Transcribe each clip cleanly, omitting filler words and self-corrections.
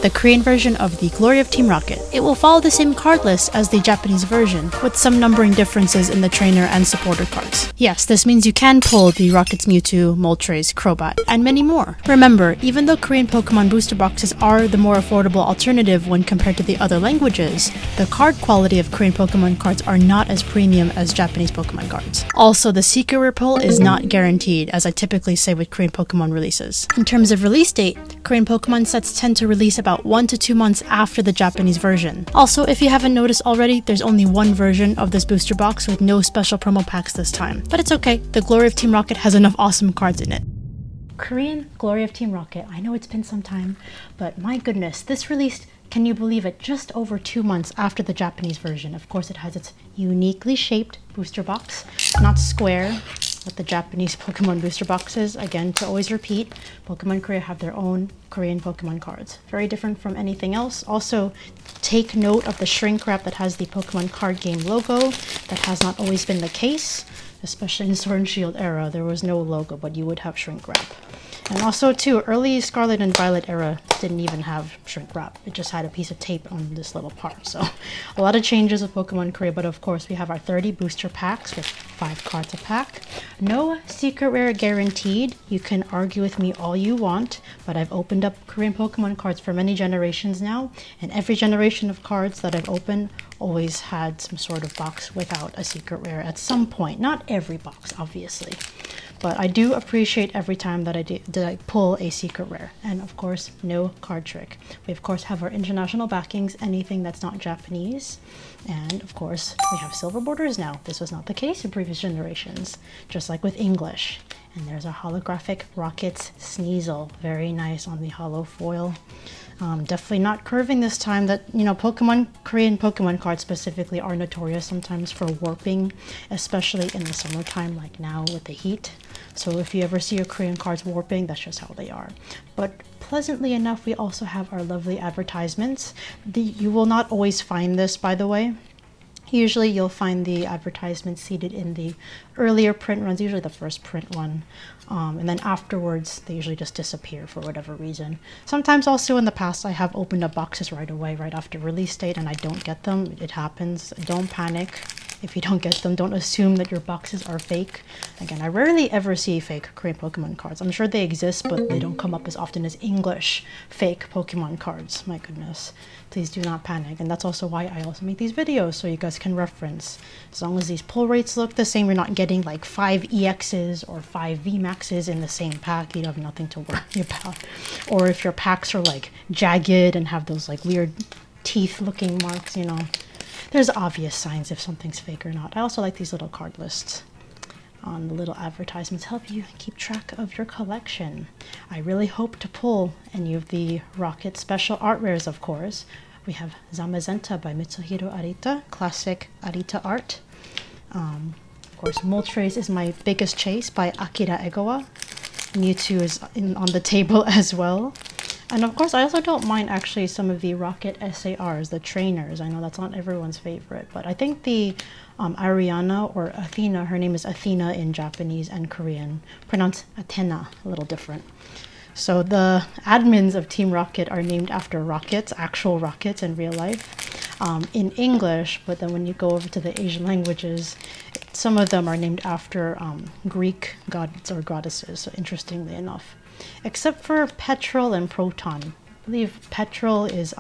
the Korean version of the Glory of Team Rocket. It will follow the same card list as the Japanese version, with some numbering differences in the trainer and supporter cards. Yes, this means you can pull the Rocket's Mewtwo, Moltres, Crobat, and many more. Remember, even though Korean Pokemon booster boxes are the more affordable alternative when compared to the other languages, the card quality of Korean Pokemon cards are not as premium as Japanese Pokemon cards. Also, the secret rare pull is not guaranteed, as I typically say with Korean Pokemon releases. In terms of release date, Korean Pokemon sets tend to release about 1 to 2 months after the Japanese version. Also, if you haven't noticed already, there's only one version of this booster box with no special promo packs this time. But it's okay, the Glory of Team Rocket has enough awesome cards in it. Korean Glory of Team Rocket, I know it's been some time, but my goodness, this released, can you believe it, just over 2 months after the Japanese version. Of course, it has its uniquely shaped booster box, not square, with the Japanese Pokemon booster boxes. Again, to always repeat, Pokemon Korea have their own Korean Pokemon cards. Very different from anything else. Also, take note of the shrink wrap that has the Pokemon card game logo. That has not always been the case, especially in Sword and Shield era. There was no logo, but you would have shrink wrap. And also, too, early Scarlet and Violet era didn't even have shrink wrap. It just had a piece of tape on this little part. So, a lot of changes with Pokemon Korea, but of course, we have our 30 booster packs with 5 cards a pack. No secret rare guaranteed. You can argue with me all you want, but I've opened up Korean Pokemon cards for many generations now, and every generation of cards that I've opened always had some sort of box without a secret rare at some point. Not every box, obviously. But I do appreciate every time that I pull a secret rare. And of course, no card trick. We of course have our international backings, anything that's not Japanese. And of course, we have silver borders now. This was not the case in previous generations, just like with English. And there's our holographic Rocket's Sneasel. Very nice on the holo foil. Definitely not curving this time. That, you know, Korean Pokemon cards specifically are notorious sometimes for warping, especially in the summertime like now with the heat. So if you ever see your Korean cards warping, that's just how they are. But pleasantly enough, we also have our lovely advertisements. You will not always find this, by the way. Usually you'll find the advertisements seated in the earlier print runs, usually the first print one. And then afterwards, they usually just disappear for whatever reason. Sometimes also in the past, I have opened up boxes right away, right after release date, and I don't get them. It happens. Don't panic. If you don't get them, don't assume that your boxes are fake. Again, I rarely ever see fake Korean Pokemon cards. I'm sure they exist, but they don't come up as often as English fake Pokemon cards. My goodness. Please do not panic. And that's also why I also make these videos, so you guys can reference. As long as these pull rates look the same, you're not getting like 5 EXs or 5 VMAXs in the same pack. You have nothing to worry about. Or if your packs are like jagged and have those like weird teeth looking marks, you know. There's obvious signs if something's fake or not. I also like these little card lists on the little advertisements. Help you keep track of your collection. I really hope to pull any of the Rocket special art rares, of course. We have Zamazenta by Mitsuhiro Arita, classic Arita art. Of course, Moltres is my biggest chase by Akira Egawa. Mewtwo is on the table as well. And of course, I also don't mind actually some of the Rocket SARs, the trainers. I know that's not everyone's favorite, but I think the Ariana or Athena, her name is Athena in Japanese and Korean, pronounced Athena, a little different. So the admins of Team Rocket are named after rockets, actual rockets in real life, in English, but then when you go over to the Asian languages, some of them are named after Greek gods or goddesses, so interestingly enough. Except for Petrol and Proton. I believe Petrol is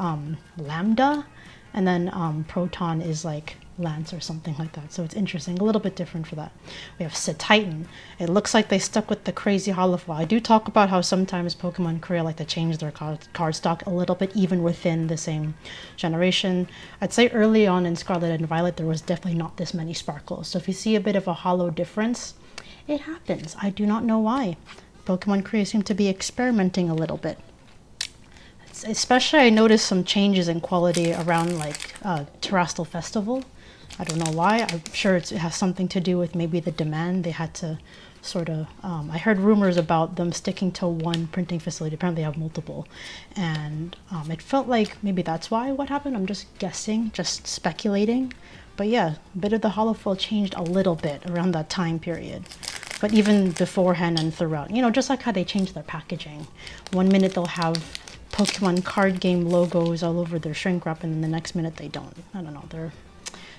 Lambda, and then Proton is like Lance or something like that. So it's interesting, a little bit different for that. We have Titan. It looks like they stuck with the crazy holofoil. I do talk about how sometimes Pokemon Korea like to change their card stock a little bit, even within the same generation. I'd say early on in Scarlet and Violet, there was definitely not this many sparkles. So if you see a bit of a holo difference, it happens. I do not know why. Pokemon Korea seem to be experimenting a little bit. Especially I noticed some changes in quality around like Terastal Festival. I don't know why. I'm sure it has something to do with maybe the demand. They had to sort of, I heard rumors about them sticking to one printing facility. Apparently they have multiple. And it felt like maybe that's why what happened. I'm just guessing, just speculating. But yeah, a bit of the holofoil changed a little bit around that time period. But even beforehand and throughout, you know, just like how they change their packaging. 1 minute they'll have Pokemon card game logos all over their shrink wrap, and then the next minute they don't. I don't know,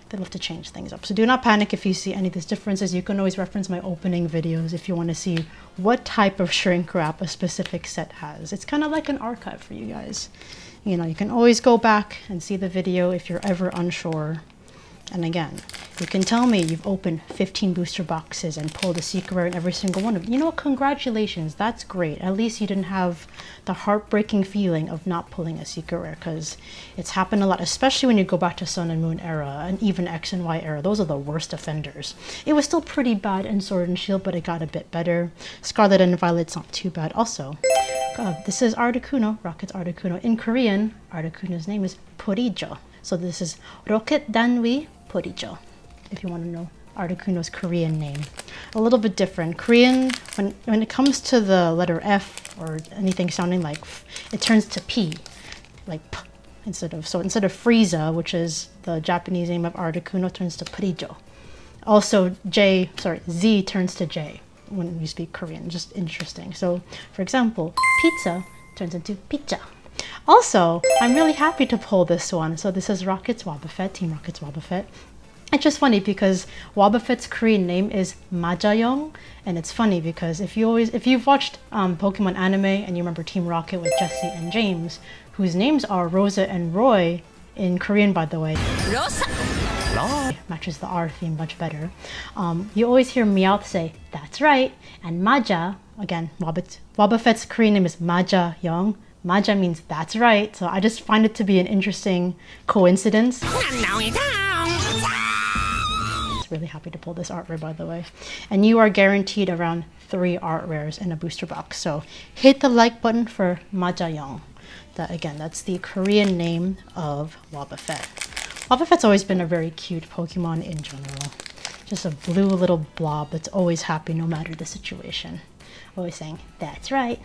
they love to change things up. So do not panic if you see any of these differences. You can always reference my opening videos if you want to see what type of shrink wrap a specific set has. It's kind of like an archive for you guys. You know, you can always go back and see the video if you're ever unsure. And again, you can tell me you've opened 15 booster boxes and pulled a secret rare in every single one of them. You know what? Congratulations. That's great. At least you didn't have the heartbreaking feeling of not pulling a secret rare, because it's happened a lot, especially when you go back to Sun and Moon era and even X and Y era. Those are the worst offenders. It was still pretty bad in Sword and Shield, but it got a bit better. Scarlet and Violet's not too bad. Also, this is Articuno, Rocket's Articuno. In Korean, Articuno's name is Porijo. So this is Rocket Danwi Porijo, if you want to know Articuno's Korean name. A little bit different. Korean, when it comes to the letter F or anything sounding like F, it turns to P, like P, instead of Frieza, which is the Japanese name of Articuno, turns to Porijo. Also, Z turns to J when you speak Korean. Just interesting. So, for example, pizza turns into pizza. Also, I'm really happy to pull this one. So this is Rocket's Wobbuffet, Team Rocket's Wobbuffet. It's just funny because Wobbuffet's Korean name is Majayong, and it's funny because if you've watched Pokemon anime and you remember Team Rocket with Jesse and James, whose names are Rosa and Roy in Korean, by the way. Rosa. Matches the R theme much better. You always hear Meowth say, "That's right," and Maja, again, Wobbuffet's Korean name is Majayong. Maja means that's right, so I just find it to be an interesting coincidence. Really happy to pull this art rare, by the way. And you are guaranteed around 3 art rares in a booster box, so hit the like button for Majayong. That's the Korean name of Wobbuffet. Wobbuffet's always been a very cute Pokemon in general. Just a blue little blob that's always happy no matter the situation. Always saying, "That's right."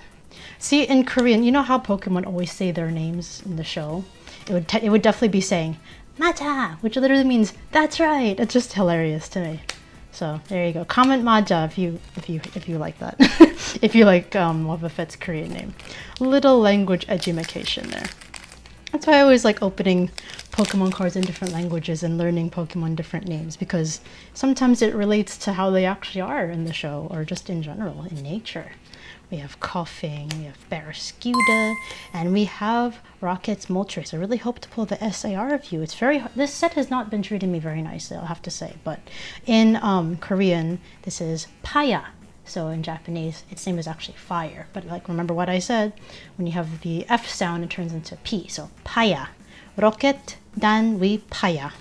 See, in Korean, you know how Pokemon always say their names in the show? It would definitely be saying "Maja," which literally means "that's right." It's just hilarious to me. So there you go. Comment Maja if you like that. If you like Wobbuffet's Korean name. Little language education there. That's why I always like opening Pokemon cards in different languages and learning Pokemon different names, because sometimes it relates to how they actually are in the show or just in general in nature. We have Coughing, we have Barrascuda, and we have Rocket's Moltres. I really hope to pull the SAR review. This set has not been treating me very nicely, I'll have to say, but in Korean, this is Paya. So in Japanese, its name is actually Fire. But like, remember what I said, when you have the F sound, it turns into P. So Paya. Rocket Danwi Paya.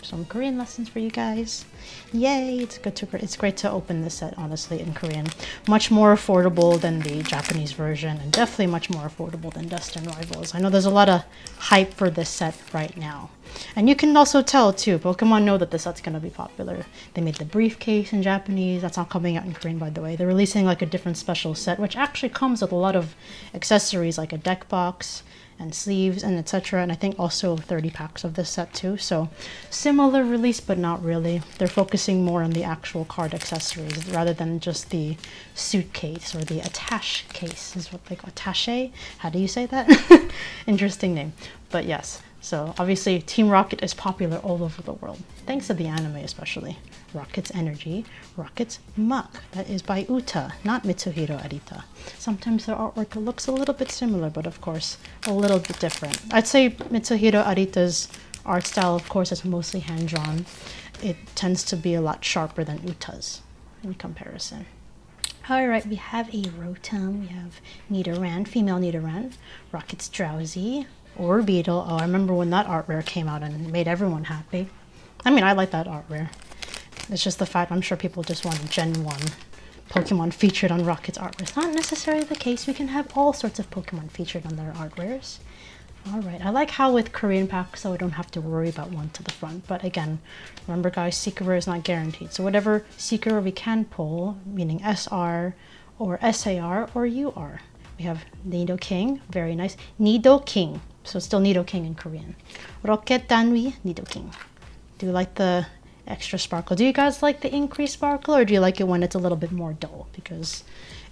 Some Korean lessons for you guys. Yay! It's great to open this set, honestly, in Korean. Much more affordable than the Japanese version, and definitely much more affordable than Destined Rivals. I know there's a lot of hype for this set right now. And you can also tell, too, Pokemon know that this set's going to be popular. They made the briefcase in Japanese. That's not coming out in Korean, by the way. They're releasing like a different special set, which actually comes with a lot of accessories, like a deck box, and sleeves, and etc. And I think also 30 packs of this set too. So similar release, but not really. They're focusing more on the actual card accessories rather than just the suitcase or the attache case is what they call attache. How do you say that? Interesting name. But yes, so obviously Team Rocket is popular all over the world, thanks to the anime especially. Rocket's Energy, Rocket's Mach. That is by Uta, not Mitsuhiro Arita. Sometimes their artwork looks a little bit similar, but of course a little bit different. I'd say Mitsuhiro Arita's art style, of course, is mostly hand-drawn. It tends to be a lot sharper than Uta's in comparison. Alright, we have a Rotom, we have Nidoran, female Nidoran, Rocket's Drowsy, Orbeetle. Oh, I remember when that art rare came out and made everyone happy. I mean, I like that art rare. It's just the fact I'm sure people just want Gen 1 Pokemon featured on Rocket's art rares. Not necessarily the case. We can have all sorts of Pokemon featured on their art rares. Alright, I like how with Korean packs, so I don't have to worry about one to the front. But again, remember guys, Secret Rare is not guaranteed. So whatever Secret Rare we can pull, meaning SR or SAR or UR. We have Nidoking, very nice. Nidoking, so still Nidoking in Korean. Rocket Danwi, Nidoking. Do you like the extra sparkle? Do you guys like the increased sparkle, or do you like it when it's a little bit more dull? Because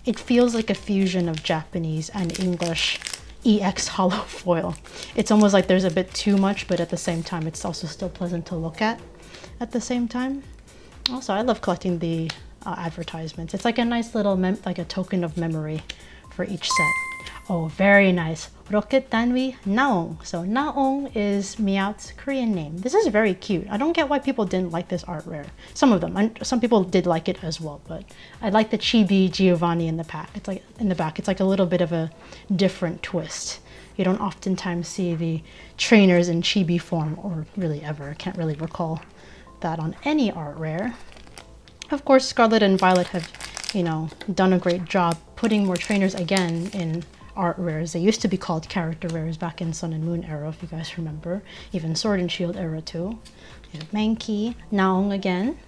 it feels like a fusion of Japanese and English EX hollow foil. It's almost like there's a bit too much, but at the same time, it's also still pleasant to look at the same time. Also, I love collecting the advertisements. It's like a nice little, like a token of memory for each set. Oh, very nice. Rocket Danwi Naong. So Naong is Meowth's Korean name. This is very cute. I don't get why people didn't like this art rare. Some of them. Some people did like it as well, but I like the Chibi Giovanni in the pack. It's like in the back. It's like a little bit of a different twist. You don't oftentimes see the trainers in Chibi form, or really ever. I can't really recall that on any art rare. Of course, Scarlet and Violet have, you know, done a great job putting more trainers again in art rares. They used to be called character rares back in Sun and Moon era, if you guys remember. Even Sword and Shield era too. You have Mankey, Naong again.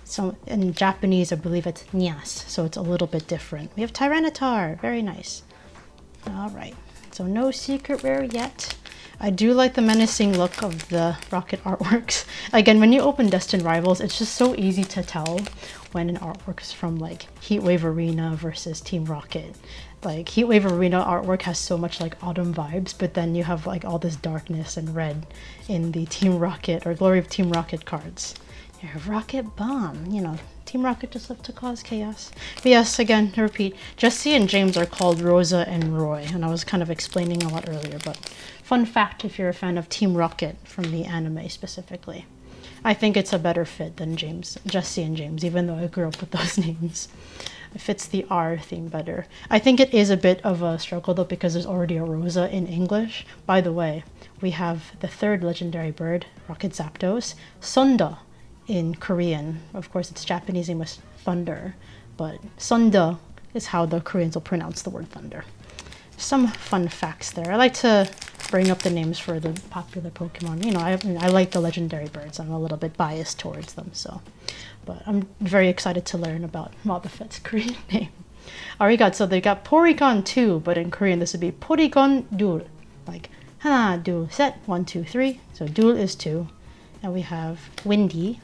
So in Japanese, I believe it's Nyas, so it's a little bit different. We have Tyranitar, very nice. All right, so no secret rare yet. I do like the menacing look of the Rocket artworks. Again, when you open Destined Rivals, it's just so easy to tell when an artwork is from like Heatwave Arena versus Team Rocket. Like Heatwave Arena artwork has so much like autumn vibes, but then you have like all this darkness and red in the Team Rocket or Glory of Team Rocket cards. You have Rocket Bomb, you know, Team Rocket just love to cause chaos. But yes, again, to repeat, Jessie and James are called Rosa and Roy, and I was kind of explaining a lot earlier, but fun fact if you're a fan of Team Rocket from the anime specifically. I think it's a better fit than Jessie and James, even though I grew up with those names. It fits the R theme better. I think it is a bit of a struggle though because there's already a Rosa in English. By the way, we have the third legendary bird, Rocket Zapdos, Sonda in Korean. Of course, its Japanese name was Thunder, but Sonda is how the Koreans will pronounce the word thunder. Some fun facts there. I like to bring up the names for the popular Pokemon. You know, I like the legendary birds. I'm a little bit biased towards them, so. But I'm very excited to learn about Wobbuffet's Korean name. Arigat, so they got Porygon 2, but in Korean this would be Porygon 둘. Like, 하나, 둘, 셋, 1, 2, 3. So 둘 is 2. And we have Windy,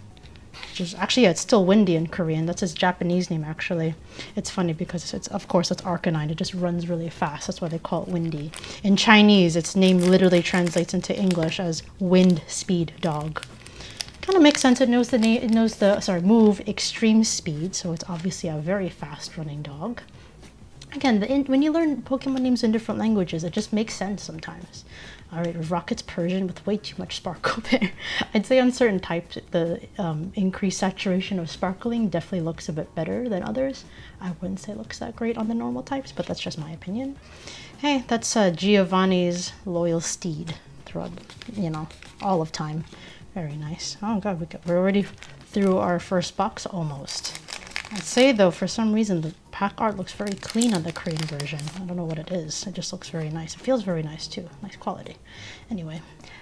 which is actually, yeah, it's still Windy in Korean. That's his Japanese name, actually. It's funny because it's, of course, it's Arcanine. It just runs really fast. That's why they call it Windy. In Chinese, its name literally translates into English as Wind Speed Dog. Kind of makes sense. It knows the name. It knows the move Extreme Speed, so it's obviously a very fast-running dog. Again, when you learn Pokemon names in different languages, it just makes sense sometimes. All right, Rocket's Persian with way too much sparkle there. I'd say on certain types, the increased saturation of sparkling definitely looks a bit better than others. I wouldn't say it looks that great on the normal types, but that's just my opinion. Hey, that's Giovanni's loyal steed throughout, you know, all of time. Very nice. Oh god, we're already through our first box almost. I'd say though, for some reason, the pack art looks very clean on the Korean version. I don't know what it is. It just looks very nice. It feels very nice too. Nice quality. Anyway,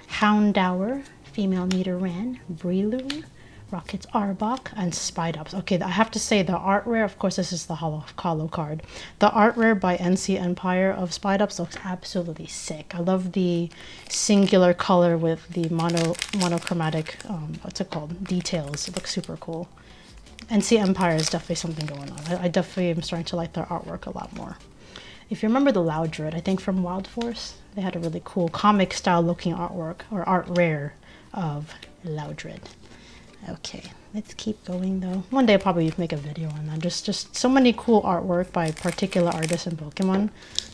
Houndour, Female Nidoran, Breloom, Rocket's Arbok, and Spidops. Okay, I have to say the art rare, of course this is the hollow card. The art rare by NC Empire of Spidops looks absolutely sick. I love the singular color with the monochromatic, what's it called, details. It looks super cool. NC Empire is definitely something going on. I definitely am starting to like their artwork a lot more. If you remember the Loudred, I think from Wild Force, they had a really cool comic style looking artwork, or art rare of Loudred. Okay, let's keep going though. One day I'll probably make a video on that. Just so many cool artwork by particular artists in Pokemon.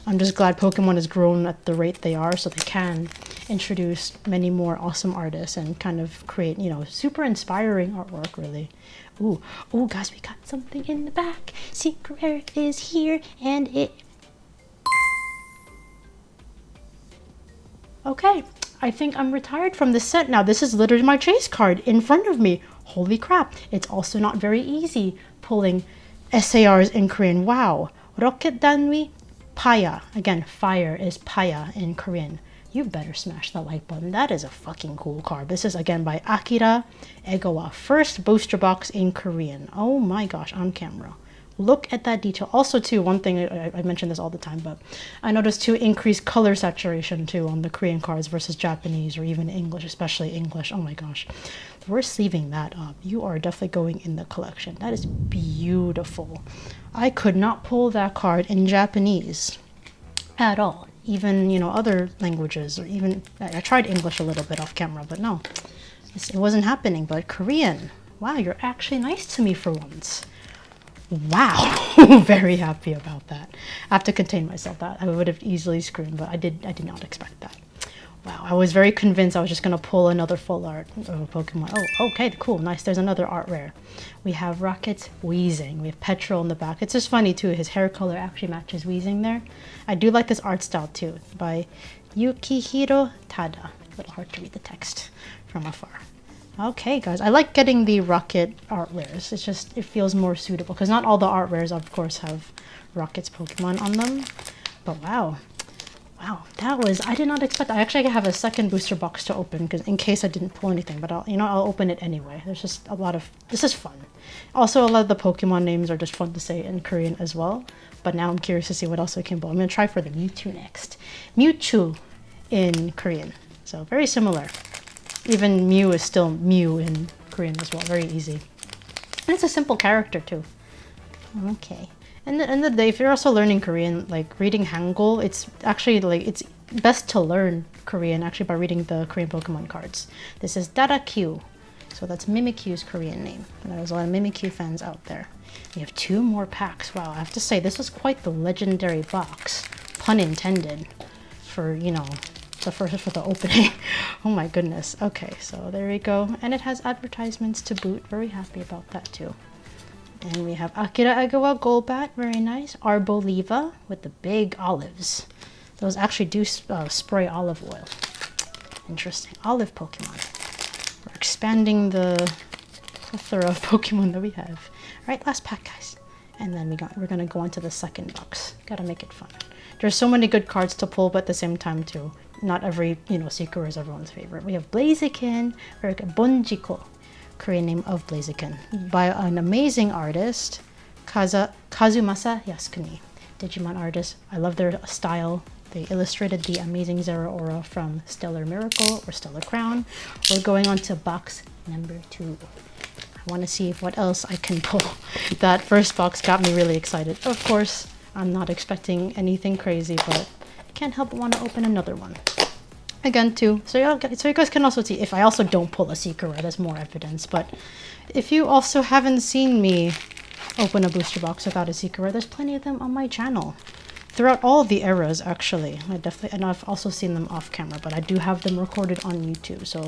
I'm just glad Pokemon has grown at the rate they are so they can introduce many more awesome artists and kind of create, you know, super inspiring artwork really. Ooh, guys, we got something in the back. Secret rare is here and it... Okay. I think I'm retired from this set now. This is literally my chase card in front of me. Holy crap. It's also not very easy pulling SARs in Korean. Wow. Rocket Danwi Paya. Again, fire is Paya in Korean. You better smash that like button. That is a fucking cool card. This is again by Akira Egawa. First booster box in Korean. Oh my gosh, on camera. Look at that detail. Also, too, one thing, I mention this all the time, but I noticed, too, increased color saturation, too, on the Korean cards versus Japanese or even English, especially English. Oh, my gosh. We're sleeving that up. You are definitely going in the collection. That is beautiful. I could not pull that card in Japanese at all. even, you know, other languages, or even, I tried English a little bit off camera, but no, it wasn't happening. But Korean, wow, you're actually nice to me for once. Wow, very happy about that. I have to contain myself. That I would have easily screamed, but I did not expect that. Wow, I was very convinced I was just gonna pull another full art of a Pokemon. Oh, okay, cool, nice. There's another art rare. We have Rocket's Weezing. We have Petrol in the back. It's just funny too. His hair color actually matches Weezing there. I do like this art style too, by Yukihiro Tada. A little hard to read the text from afar. Okay, guys, I like getting the Rocket art rares. It's just, it feels more suitable because not all the art rares, of course, have Rocket's Pokemon on them. But wow. Wow, that was, I did not expect. I actually have a second booster box to open because in case I didn't pull anything, but I'll open it anyway. There's just a lot of, this is fun. Also, a lot of the Pokemon names are just fun to say in Korean as well. But now I'm curious to see what else I can pull. I'm gonna try for the Mewtwo next. Mewtwo in Korean, so very similar. Even Mew is still Mew in Korean as well, very easy. And it's a simple character too. Okay. And at the end of the day, if you're also learning Korean, like reading Hangul, it's actually like, it's best to learn Korean actually by reading the Korean Pokemon cards. This is Darakyu. So that's Mimikyu's Korean name. And there's a lot of Mimikyu fans out there. We have 2 more packs. Wow, I have to say, this was quite the legendary box. Pun intended. For, you know, for the opening. Oh my goodness. Okay, so there we go. And it has advertisements to boot. Very happy about that too. And we have Akira Agawa Golbat, very nice. Arboliva with the big olives. Those actually do spray olive oil. Interesting. Olive Pokemon. We're expanding the plethora of Pokemon that we have. Alright, last pack, guys. And then we're going to go into the second box. Gotta make it fun. There's so many good cards to pull, but at the same time, too, not every, you know, Seeker is everyone's favorite. We have Blaziken, very good. Bonjiko. Korean name of Blaziken, by an amazing artist, Kazumasa Yasukuni. Digimon artist. I love their style. They illustrated the amazing Zeraora from Stellar Miracle or Stellar Crown. We're going on to box number 2. I want to see what else I can pull. That first box got me really excited. Of course, I'm not expecting anything crazy, but I can't help but want to open another one. Again, too, so you guys can also see, if I also don't pull a Seeker rare, that's more evidence, but if you also haven't seen me open a booster box without a Seeker rare, there's plenty of them on my channel. Throughout all the eras, actually. And I've also seen them off camera, but I do have them recorded on YouTube, so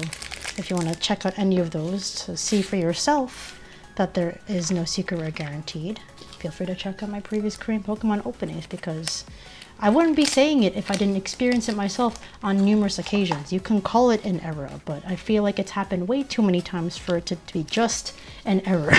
if you want to check out any of those to see for yourself that there is no Seeker rare guaranteed, feel free to check out my previous Korean Pokemon openings, because I wouldn't be saying it if I didn't experience it myself on numerous occasions. You can call it an error, but I feel like it's happened way too many times for it to be just an error.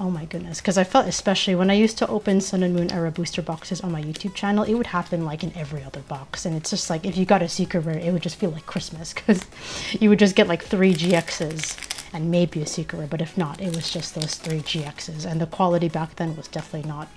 Oh my goodness, because I felt, especially when I used to open Sun and Moon era booster boxes on my YouTube channel, it would happen like in every other box. And it's just like, if you got a Seeker rare, it would just feel like Christmas, because you would just get like 3 GXs and maybe a Seeker rare, but if not, it was just those 3 GXs. And the quality back then was definitely not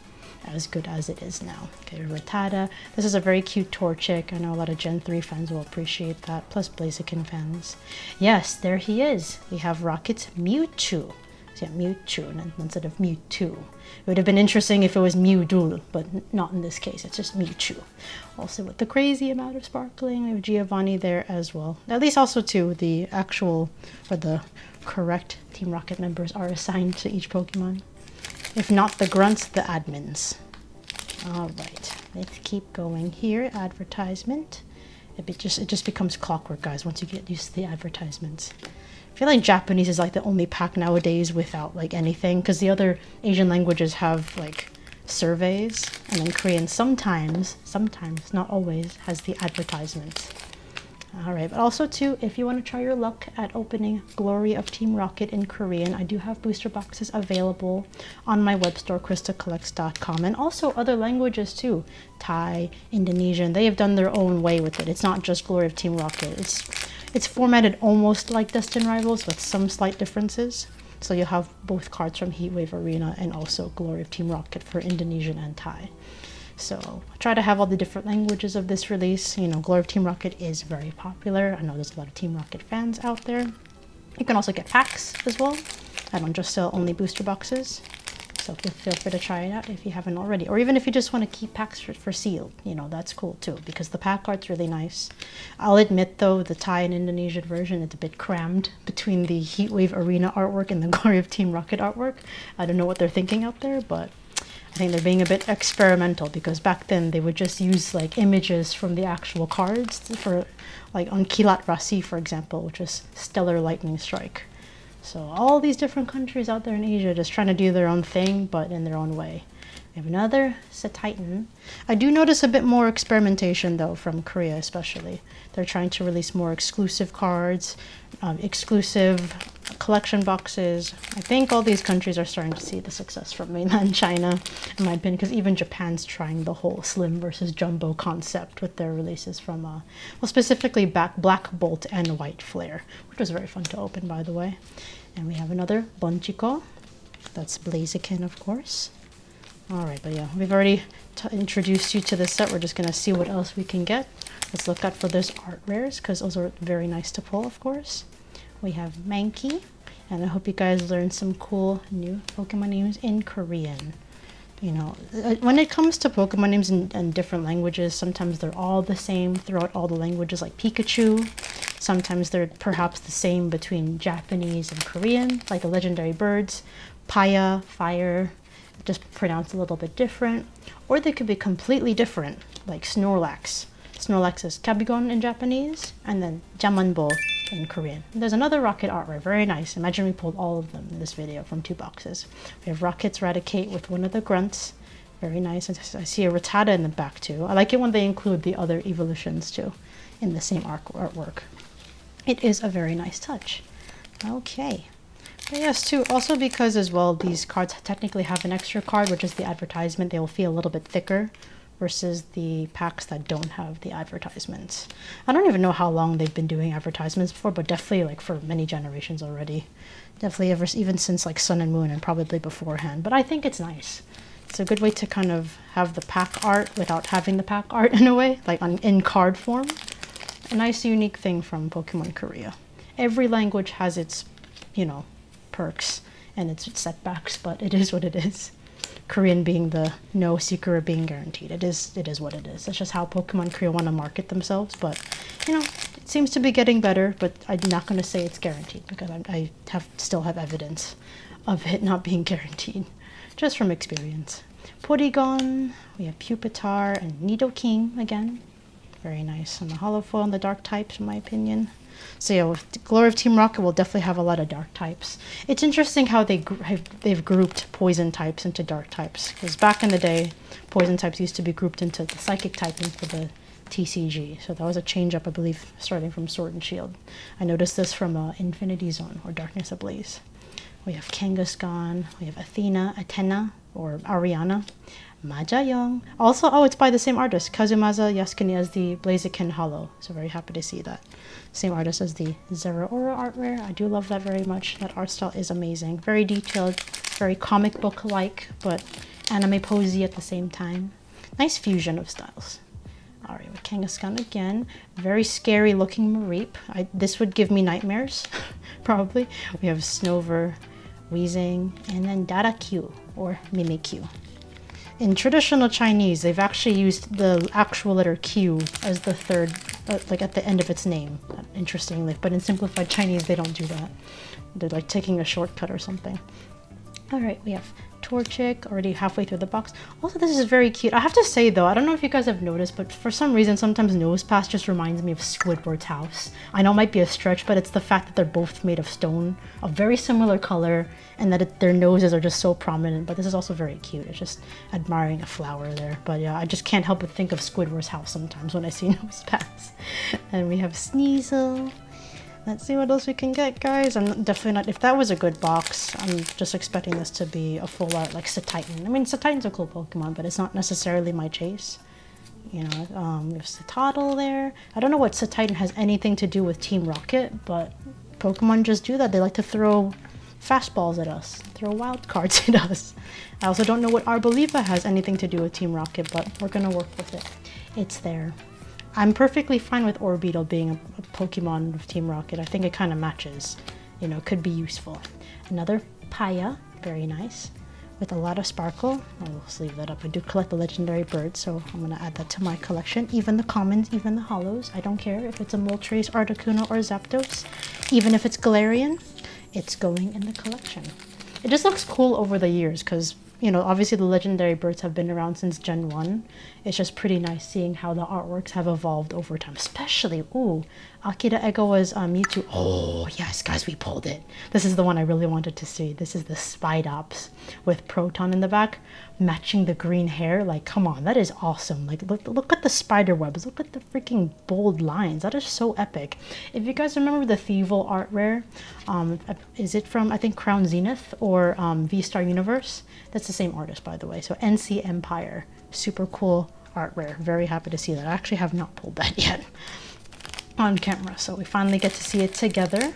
as good as it is now. Okay, Rattata. This is a very cute Torchic. I know a lot of Gen 3 fans will appreciate that, plus Blaziken fans. Yes, there he is. We have Rocket's Mewtwo. So yeah, Mewtwo instead of Mewtwo. It would have been interesting if it was Mewdul, but not in this case. It's just Mewtwo. Also with the crazy amount of sparkling, we have Giovanni there as well. At least also too, the actual, or the correct Team Rocket members are assigned to each Pokemon. If not the grunts, the admins. Alright, let's keep going here. Advertisement. It just becomes clockwork, guys, once you get used to the advertisements. I feel like Japanese is like the only pack nowadays without like anything, because the other Asian languages have like surveys, and then Korean sometimes, not always, has the advertisements. Alright, but also too, if you want to try your luck at opening Glory of Team Rocket in Korean, I do have booster boxes available on my web store, Krystalkollectz.com, and also other languages too. Thai, Indonesian, they have done their own way with it. It's not just Glory of Team Rocket. It's formatted almost like Destined Rivals with some slight differences. So you'll have both cards from Heatwave Arena and also Glory of Team Rocket for Indonesian and Thai. So I try to have all the different languages of this release. You know, Glory of Team Rocket is very popular. I know there's a lot of Team Rocket fans out there. You can also get packs as well. I don't just sell only booster boxes. So feel free to try it out if you haven't already. Or even if you just want to keep packs for sealed, you know, that's cool too, because the pack art's really nice. I'll admit though, the Thai and Indonesian version, it's a bit crammed between the Heatwave Arena artwork and the Glory of Team Rocket artwork. I don't know what they're thinking out there, but I think they're being a bit experimental, because back then they would just use like images from the actual cards for, like on Kilat Rasi, for example, which is Stellar Lightning Strike. So all these different countries out there in Asia just trying to do their own thing, but in their own way. We have another Titan. I do notice a bit more experimentation though from Korea especially. They're trying to release more exclusive cards, exclusive collection boxes. I think all these countries are starting to see the success from mainland China, in my opinion, because even Japan's trying the whole slim versus jumbo concept with their releases from, well, specifically Black Bolt and White Flare, which was very fun to open, by the way. And we have another Bonchiko. That's Blaziken, of course. Alright, but yeah, we've already introduced you to this set. We're just going to see what else we can get. Let's look out for those art rares, because those are very nice to pull, of course. We have Mankey, and I hope you guys learned some cool new Pokemon names in Korean. You know, when it comes to Pokemon names in different languages, sometimes they're all the same throughout all the languages, like Pikachu. Sometimes they're perhaps the same between Japanese and Korean, like the legendary birds. Paya, fire, just pronounced a little bit different. Or they could be completely different, like Snorlax. Snorlax is Kabigon in Japanese, and then Jamanbo in Korean. And there's another Rocket art rare, very nice. Imagine we pulled all of them in this video from 2 boxes. We have Rocket's Raticate with one of the grunts. Very nice. I see a Rattata in the back too. I like it when they include the other evolutions too in the same artwork. It is a very nice touch. Okay. But yes, too, also because as well, these cards technically have an extra card, which is the advertisement. They will feel a little bit thicker versus the packs that don't have the advertisements. I don't even know how long they've been doing advertisements for, but definitely like for many generations already. Definitely even since like Sun and Moon and probably beforehand. But I think it's nice. It's a good way to kind of have the pack art without having the pack art in a way, like in card form. A nice unique thing from Pokemon Korea. Every language has its, you know, perks and its setbacks, but it is what it is. Korean being the no secret being guaranteed. It is what it is. That's just how Pokemon Korea want to market themselves, but you know, it seems to be getting better, but I'm not going to say it's guaranteed because I still have evidence of it not being guaranteed, just from experience. Porygon, we have Pupitar and Nidoking again. Very nice on the hollow foil and the dark types, in my opinion. So yeah, with the Glory of Team Rocket, we'll definitely have a lot of dark types. It's interesting how they've grouped poison types into dark types. Because back in the day, poison types used to be grouped into the psychic typing for the TCG. So that was a change up, I believe, starting from Sword and Shield. I noticed this from Infinity Zone or Darkness Ablaze. We have Kangaskhan, we have Athena, or Ariana, Majayong. Also, oh, it's by the same artist, Kazumasa Yasukuni, as the Blaziken Hollow. So very happy to see that. Same artist as the Zeraora art rare. I do love that very much. That art style is amazing. Very detailed, very comic book-like, but anime posy at the same time. Nice fusion of styles. Alright, with Kangaskhan again. Very scary looking Mareep. This would give me nightmares, probably. We have Snover, Weezing, and then Darakyu, or Mimikyu. In traditional Chinese, they've actually used the actual letter Q as the third, like at the end of its name, interestingly. But in simplified Chinese, they don't do that. They're like taking a shortcut or something. Alright, we have Torchic, already halfway through the box. Also, this is very cute. I have to say though, I don't know if you guys have noticed, but for some reason, sometimes Nosepass just reminds me of Squidward's house. I know it might be a stretch, but it's the fact that they're both made of stone, a very similar color, and that their noses are just so prominent. But this is also very cute. It's just admiring a flower there. But yeah, I just can't help but think of Squidward's house sometimes when I see Nosepass. And we have Sneasel. Let's see what else we can get, guys. I'm definitely not... If that was a good box, I'm just expecting this to be a full art, like Satitan. I mean, Satitan's a cool Pokemon, but it's not necessarily my chase. You know, we have Citadel there. I don't know what Satitan has anything to do with Team Rocket, but Pokemon just do that. They like to throw fastballs at us, throw wild cards at us. I also don't know what Arboliva has anything to do with Team Rocket, but we're gonna work with it. It's there. I'm perfectly fine with Orbeetle being a Pokemon of Team Rocket. I think it kind of matches. You know, could be useful. Another Paya, very nice. with a lot of sparkle. I'll just leave that up. I do collect the legendary birds, so I'm gonna add that to my collection. Even the commons, even the hollows. I don't care if it's a Moltres, Articuno, or Zapdos. Even if it's Galarian, it's going in the collection. It just looks cool over the years because, you know, obviously the legendary birds have been around since Gen 1. It's just pretty nice seeing how the artworks have evolved over time. Especially, ooh, Akira Egawa's Mewtwo. Oh, yes, guys, we pulled it. This is the one I really wanted to see. This is the Spidops with Proton in the back, matching the green hair. Like, come on, that is awesome. Like, look at the spider webs. Look at the freaking bold lines. That is so epic. If you guys remember the Thievel art rare, is it from, I think, Crown Zenith or V-Star Universe? That's the same artist, by the way. So NC Empire, super cool art rare. Very happy to see that. I actually have not pulled that yet on camera, so we finally get to see it together.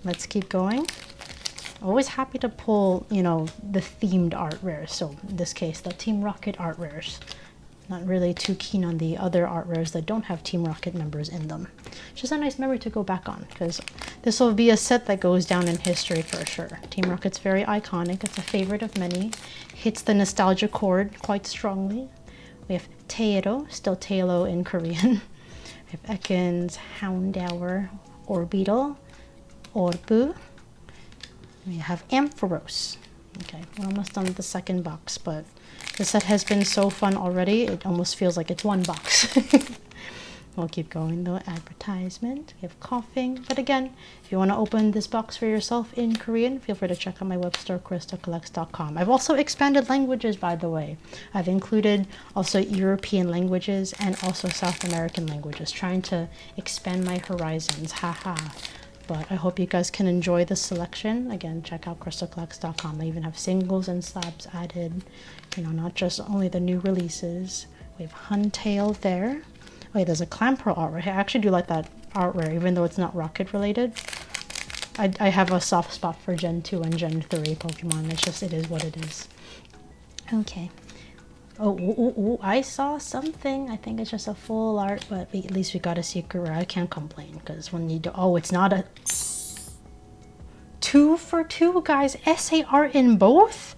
Let's keep going. Always happy to pull, you know, the themed art rares. So in this case, the Team Rocket art rares. Not really too keen on the other art rares that don't have Team Rocket members in them. It's just a nice memory to go back on, because this will be a set that goes down in history for sure. Team Rocket's very iconic. It's a favorite of many. Hits the nostalgia chord quite strongly. We have Taero, still Taelo in Korean. We have Ekans, Houndour, Orbeetle, Orbu. We have Ampharos. Okay, we're almost done with the second box, but the set has been so fun already, it almost feels like it's one box. We'll keep going though. Advertisement. We have Coughing. But again, if you want to open this box for yourself in Korean, feel free to check out my web store, Krystalkollectz.com. I've also expanded languages, by the way. I've included also European languages and also South American languages, trying to expand my horizons. Haha. But I hope you guys can enjoy the selection. Again, check out Krystalkollectz.com. I even have singles and slabs added. You know, not just only the new releases. We have Huntail there. Wait, there's a Clamperl art rare. I actually do like that art rare, even though it's not rocket related. I have a soft spot for Gen 2 and Gen 3 Pokemon. It's just, it is what it is. Okay. Oh, I saw something. I think it's just a full art, but at least we got a secret rare. I can't complain, because when you do, oh, it's not a 2 for 2, guys. SA art in both?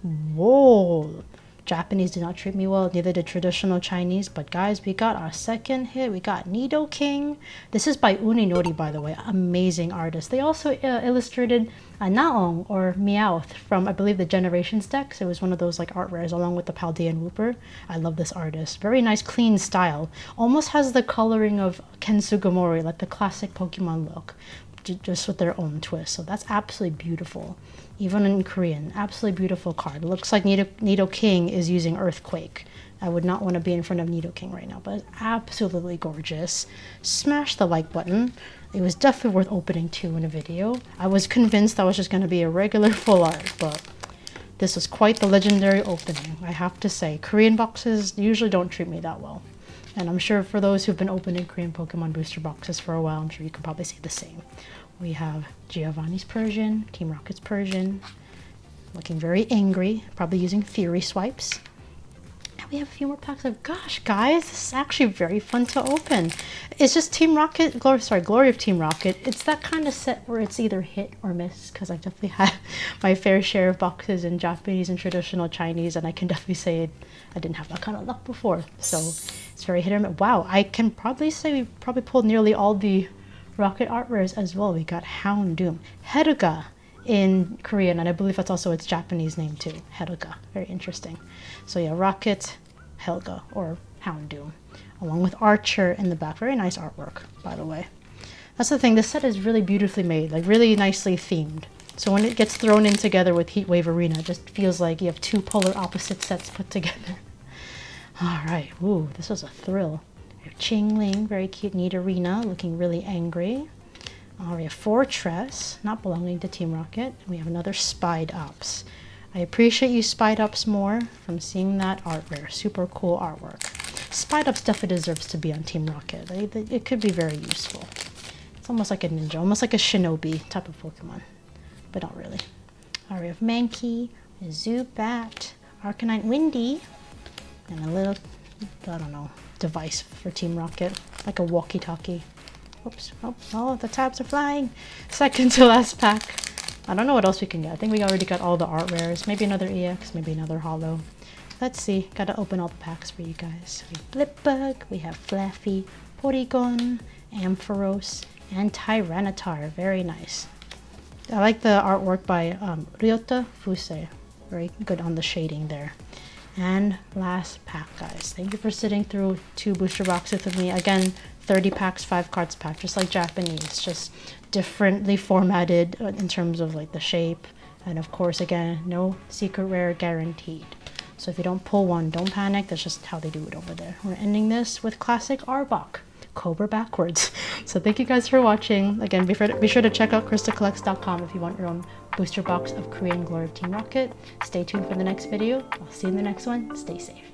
Whoa. Japanese did not treat me well, neither did traditional Chinese, but guys, we got our second hit. We got Nidoking. This is by Uninori, by the way. Amazing artist. They also illustrated Naong, or Meowth, from, I believe, the Generations decks. It was one of those like art rares along with the Paldean Wooper. I love this artist. Very nice, clean style. Almost has the coloring of Ken Sugimori, like the classic Pokemon look, just with their own twist. So that's absolutely beautiful. Even in Korean, absolutely beautiful card. It looks like Nidoking is using Earthquake. I would not want to be in front of Nidoking right now, but it's absolutely gorgeous. Smash the like button. It was definitely worth opening too in a video. I was convinced that was just going to be a regular full art, but this was quite the legendary opening, I have to say. Korean boxes usually don't treat me that well. And I'm sure for those who've been opening Korean Pokemon booster boxes for a while, I'm sure you can probably say the same. We have Giovanni's Persian, Team Rocket's Persian, looking very angry, probably using Fury Swipes. And we have a few more packs of, gosh, guys, this is actually very fun to open. It's just Team Rocket, Glory of Team Rocket. It's that kind of set where it's either hit or miss, because I've definitely had my fair share of boxes in Japanese and traditional Chinese, and I can definitely say I didn't have that kind of luck before. So it's very hit or miss. Wow, I can probably say we probably pulled nearly all the Rocket art rares as well. We got Houndoom, Heruga in Korean, and I believe that's also its Japanese name too. Heruga, very interesting. So yeah, Rocket, Helga, or Houndoom, along with Archer in the back. Very nice artwork, by the way. That's the thing, this set is really beautifully made, like really nicely themed. So when it gets thrown in together with Heatwave Arena, it just feels like you have two polar opposite sets put together. All right, ooh, this was a thrill. We have Chingling, very cute, Nidorina, looking really angry. We have Fortress, not belonging to Team Rocket. We have another Spidops. I appreciate you Spidops more from seeing that art rare. Super cool artwork. Spidops definitely deserves to be on Team Rocket. It could be very useful. It's almost like a ninja, almost like a shinobi type of Pokemon, but not really. We have Mankey, Zubat, Arcanine Windy, and a little, I don't know, device for Team Rocket, like a walkie-talkie. Oops, oh, the tabs are flying. Second to last pack. I don't know what else we can get. I think we already got all the art rares. Maybe another EX, maybe another holo. Let's see. Gotta open all the packs for you guys. We have Blipbug, we have Flaffy, Porygon, Ampharos, and Tyranitar. Very nice. I like the artwork by Ryota Fuse. Very good on the shading there. And last pack, guys. Thank you for sitting through 2 booster boxes with me. Again, 30 packs, 5 cards pack, just like Japanese. Just differently formatted in terms of like the shape. And of course, again, no secret rare guaranteed. So if you don't pull one, don't panic. That's just how they do it over there. We're ending this with classic Arbok. Cobra backwards. So thank you guys for watching. Again, be sure to check out Krystalkollectz.com if you want your own booster box of Korean Glory of Team Rocket. Stay tuned for the next video. I'll see you in the next one. Stay safe.